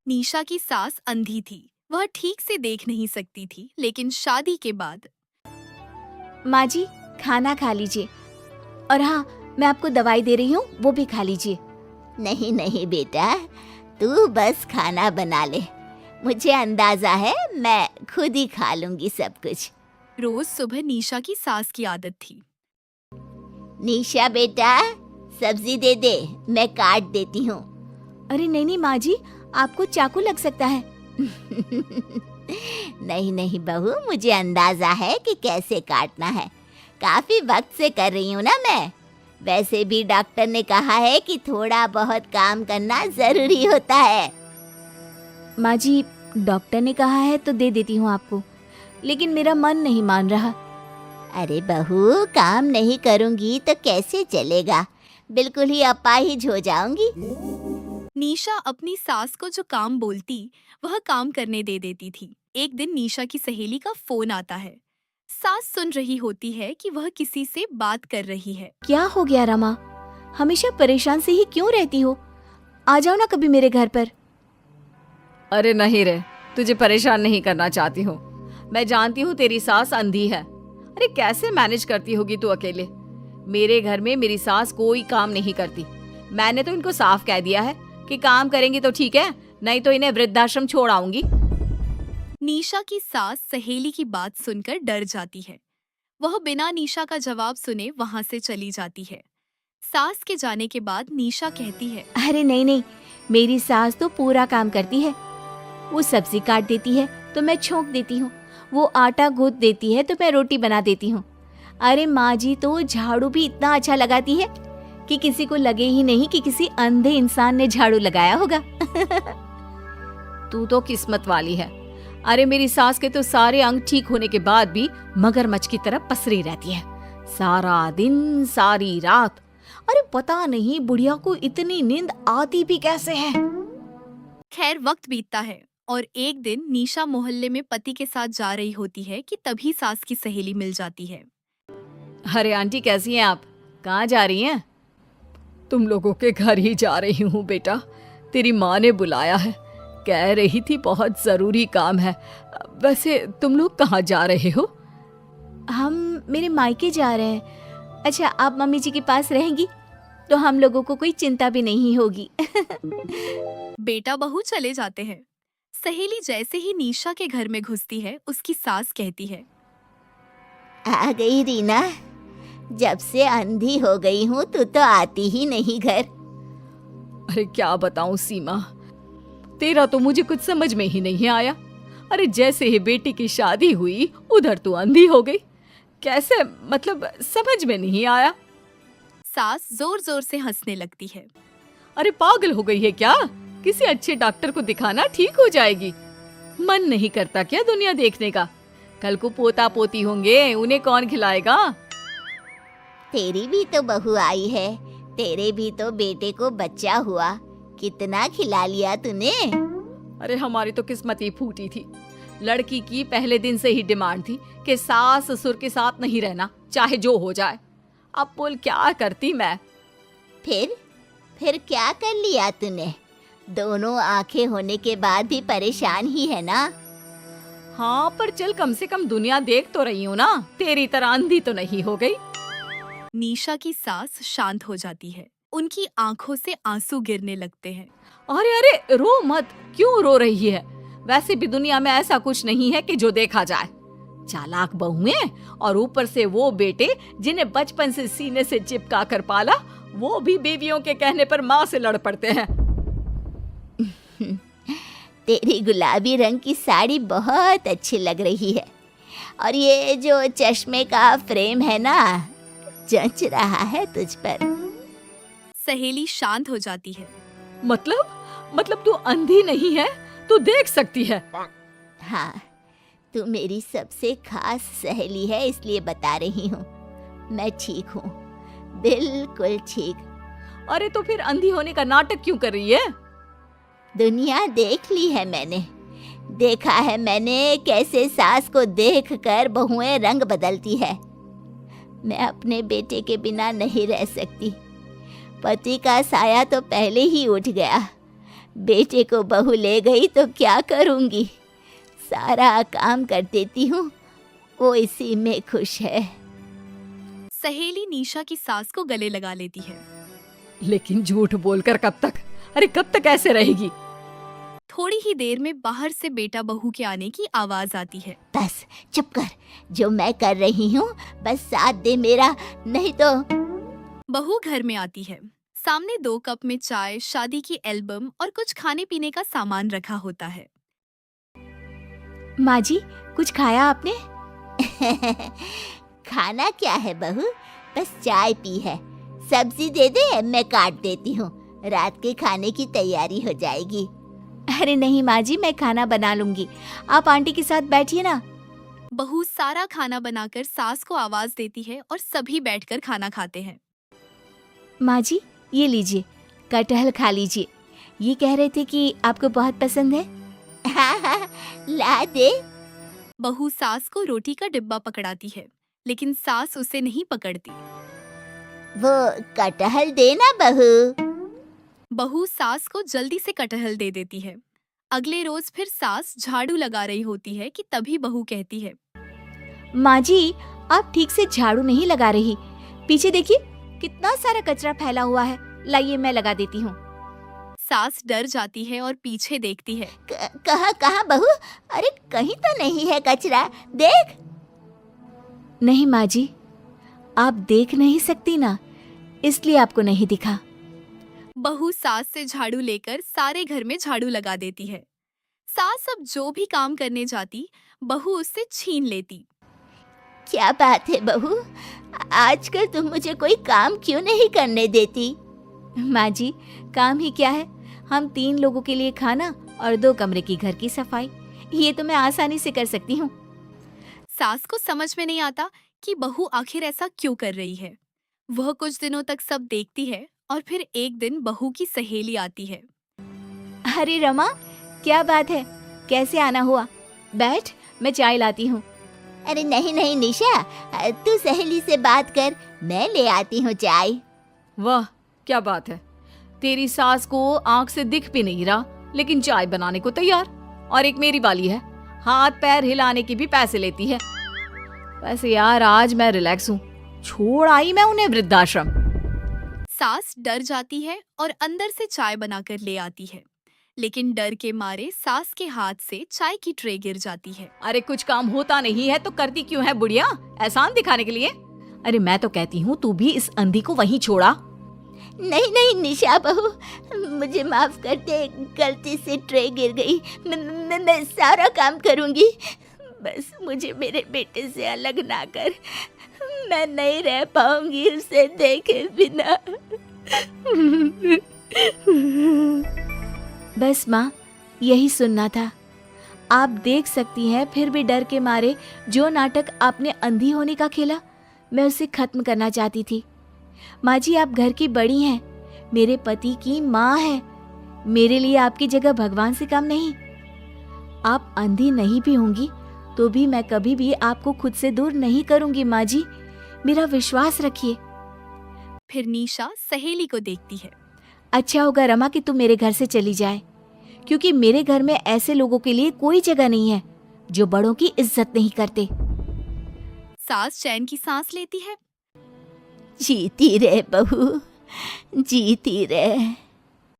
निशा की सास अंधी थी। वह ठीक से देख नहीं सकती थी, लेकिन शादी के बाद माँ जी, खाना खा लीजिए। और हाँ, मैं आपको दवाई दे रही हूँ, वो भी खा लीजिए। नहीं नहीं बेटा, तू बस खाना बना ले। मुझे अंदाजा है मैं खुद ही खा लूंगी सब कुछ। रोज सुबह निशा की सास की आदत थी। निशा बेटा, सब्जी दे दे, मैं काट देती हूँ। अरे नहीं नहीं माँ जी, आपको चाकू लग सकता है। नहीं नहीं बहू, मुझे अंदाजा है कि कैसे काटना है। काफी वक्त से कर रही हूँ ना मैं। वैसे भी डॉक्टर ने कहा है कि थोड़ा बहुत काम करना जरूरी होता है। माँ जी, डॉक्टर ने कहा है तो दे देती हूँ आपको, लेकिन मेरा मन नहीं मान रहा। अरे बहू, काम नहीं करूँगी तो कैसे चलेगा? बिल्कुल ही अपाहिज हो जाऊंगी। निशा अपनी सास को जो काम बोलती वह काम करने दे देती थी। एक दिन निशा की सहेली का फोन आता है। सास सुन रही होती है कि वह किसी से बात कर रही है। क्या हो गया रमा? हमेशा परेशान से ही क्यों रहती हो? आ जाओ ना कभी मेरे घर पर। अरे नहीं रे, तुझे परेशान नहीं करना चाहती हूँ। मैं जानती हूँ तेरी सास अंधी है। अरे कैसे मैनेज करती होगी तू अकेले? मेरे घर में मेरी सास कोई काम नहीं करती। मैंने तो इनको साफ कह दिया है कि काम करेंगी तो ठीक है, नहीं तो इन्हें वृद्धाश्रम छोड़ आऊंगी। निशा की सास सहेली की बात सुनकर डर जाती है। वह बिना निशा का जवाब सुने वहां से चली जाती है। सास के जाने के बाद निशा कहती है, अरे नहीं नहीं, मेरी सास तो पूरा काम करती है। वो सब्जी काट देती है तो मैं छोंक देती हूँ, वो आटा गूंथ देती है तो मैं रोटी बना देती हूँ। अरे माँ जी तो झाड़ू भी इतना अच्छा लगाती है कि किसी को लगे ही नहीं कि किसी अंधे इंसान ने झाड़ू लगाया होगा। तू तो किस्मत वाली है। अरे मेरी सास के तो सारे अंग ठीक होने के बाद भी मगरमच्छ की तरह पसरी रहती है, सारा दिन सारी रात। अरे पता नहीं बुढ़िया को इतनी नींद आती भी कैसे है। खैर वक्त बीतता है और एक दिन निशा मोहल्ले में पति के साथ जा रही होती है कि तभी सास की सहेली मिल जाती है। अरे आंटी कैसी हैं आप? कहाँ जा रही हैं? तुम लोगों के घर ही जा रही हूँ बेटा। तेरी माँ ने बुलाया है, कह रही थी बहुत जरूरी काम है। वैसे तुम लोग कहाँ जा रहे हो? हम मेरे मायके जा रहे हैं। अच्छा, आप मम्मी जी के पास रहेंगी तो हम लोगों को कोई चिंता भी नहीं होगी। बेटा बहू चले जाते हैं। सहेली जैसे ही निशा के घर में घुसती है, उसकी सास कहती है, आ गई रीना। जब से अंधी हो गई हूँ तू तो आती ही नहीं घर। अरे क्या बताऊं सीमा, तेरा तो मुझे कुछ समझ में ही नहीं आया। अरे जैसे ही बेटी की शादी हुई उधर तू अंधी हो गई। कैसे, मतलब समझ में नहीं आया। सास जोर जोर से हंसने लगती है। अरे पागल हो गई है क्या? किसी अच्छे डॉक्टर को दिखाना, ठीक हो जाएगी। मन नहीं करता क्या दुनिया देखने का? कल को पोता पोती होंगे, उन्हें कौन खिलाएगा? तेरी भी तो बहू आई है, तेरे भी तो बेटे को बच्चा हुआ, कितना खिला लिया तूने। अरे हमारी तो किस्मत ही फूटी थी। लड़की की पहले दिन से ही डिमांड थी कि सास ससुर के साथ नहीं रहना, चाहे जो हो जाए। अब बोल क्या करती मैं। फिर क्या कर लिया तूने? दोनों आंखें होने के बाद भी परेशान ही है ना? हाँ पर चल कम से कम दुनिया देख तो रही हूँ ना, तेरी तरह अंधी तो नहीं हो गई। निशा की सास शांत हो जाती है। उनकी आंखों से आंसू गिरने लगते हैं। अरे अरे रो मत, क्यों रो रही है? वैसे भी दुनिया में ऐसा कुछ नहीं है कि जो देखा जाए। चालाक बहुएं और ऊपर से वो बेटे जिन्हें बचपन से सीने से चिपका कर पाला, वो भी बीवियों के कहने पर माँ से लड़ पड़ते हैं। तेरी गुलाबी रंग की साड़ी बहुत अच्छी लग रही है, और ये जो चश्मे का फ्रेम है ना, जच रहा है तुझ पर। सहेली शांत हो जाती है। मतलब तू अंधी नहीं है, तू देख सकती है। हाँ, तू मेरी सबसे खास सहेली है, इसलिए बता रही हूँ। मैं ठीक हूँ, बिल्कुल ठीक। अरे तो फिर अंधी होने का नाटक क्यों कर रही है? दुनिया देख ली है मैंने, देखा है मैंने कैसे सास को देखकर बहुएं रंग बदलती है। मैं अपने बेटे के बिना नहीं रह सकती। पति का साया तो पहले ही उठ गया, बेटे को बहू ले गई तो क्या करूँगी, सारा काम कर देती हूँ, वो इसी में खुश है। सहेली निशा की सास को गले लगा लेती है। लेकिन झूठ बोलकर कब तक? अरे कब तक ऐसे रहेगी? थोड़ी ही देर में बाहर से बेटा बहू के आने की आवाज आती है। बस चुप कर, जो मैं कर रही हूँ बस साथ दे मेरा, नहीं तो। बहू घर में आती है। सामने 2 कप में चाय, शादी की एल्बम और कुछ खाने पीने का सामान रखा होता है। माँ जी, कुछ खाया आपने? खाना क्या है बहू, बस चाय पी है। सब्जी दे दे, मैं काट देती हूँ, रात के खाने की तैयारी हो जाएगी। अरे नहीं माँ जी, मैं खाना बना लूंगी, आप आंटी के साथ बैठिए ना। बहू सारा खाना बनाकर सास को आवाज देती है और सभी बैठकर खाना खाते हैं। माँ जी, ये लीजिए, कटहल खा लीजिए। ये कह रहे थे कि आपको बहुत पसंद है। हाँ हाँ, ला दे। बहू सास को रोटी का डिब्बा पकड़ाती है, लेकिन सास उसे नहीं पकड़ती। वो कटहल देना बहू। बहू सास को जल्दी से कटहल दे देती है। अगले रोज फिर सास झाड़ू लगा रही होती है कि तभी बहू कहती है, माँ जी, आप ठीक से झाड़ू नहीं लगा रही, पीछे देखिए कितना सारा कचरा फैला हुआ है, लाइए मैं लगा देती हूँ। सास डर जाती है और पीछे देखती है। कहाँ बहू, अरे कहीं तो नहीं है कचरा, देख। नहीं माँ जी, आप देख नहीं सकती ना, इसलिए आपको नहीं दिखा। बहू सास से झाड़ू लेकर सारे घर में झाड़ू लगा देती है। सास अब जो भी काम करने जाती, बहू उससे छीन लेती। क्या बात है बहू, आजकल तुम मुझे कोई काम क्यों नहीं करने देती? माँ जी, काम ही क्या है, हम 3 लोगों के लिए खाना और 2 कमरे की घर की सफाई, ये तो मैं आसानी से कर सकती हूँ। सास को समझ में नहीं आता कि बहू आखिर ऐसा क्यों कर रही है। वह कुछ दिनों तक सब देखती है और फिर एक दिन बहू की सहेली आती है। अरे रमा, क्या बात है, कैसे आना हुआ? बैठ, मैं चाय लाती हूँ। अरे नहीं नहीं निशा, तू सहेली से बात कर, मैं ले आती हूँ चाय। वाह, क्या बात है, तेरी सास को आंख से दिख भी नहीं रहा, लेकिन चाय बनाने को तैयार। और एक मेरी वाली है, हाथ पैर हिलाने के भी पैसे लेती है। वैसे यार आज मैं रिलैक्स हूँ, छोड़ आई मैं उन्हें वृद्धाश्रम। सास डर जाती है और अंदर से चाय बनाकर ले आती है, लेकिन डर के मारे सास के हाथ से चाय की ट्रे गिर जाती है। अरे कुछ काम होता नहीं है तो करती क्यों है बुढ़िया, एहसान दिखाने के लिए? अरे मैं तो कहती हूँ तू भी इस अंधी को वहीं छोड़ा। नहीं नहीं निशा बहू, मुझे माफ कर दे, गलती से ट्रे गिर गई, मैं सारा काम करूँगी, बस मुझे मेरे बेटे से अलग ना कर, मैं नहीं रह पाऊंगी उसे देखे बिना। बस माँ, यही सुनना था। आप देख सकती हैं, फिर भी डर के मारे जो नाटक आपने अंधी होने का खेला, मैं उसे खत्म करना चाहती थी। माँ जी, आप घर की बड़ी हैं, मेरे पति की माँ है, मेरे लिए आपकी जगह भगवान से कम नहीं। आप अंधी नहीं भी होंगी तो भी मैं कभी भी आपको खुद से दूर नहीं करूंगी। माँ जी, मेरा विश्वास रखिए। फिर निशा सहेली को देखती है। अच्छा होगा रमा कि तुम मेरे घर से चली जाए, क्योंकि मेरे घर में ऐसे लोगों के लिए कोई जगह नहीं है जो बड़ों की इज्जत नहीं करते। सास चैन की सांस लेती है। जीती रहे बहू, जीती रहे।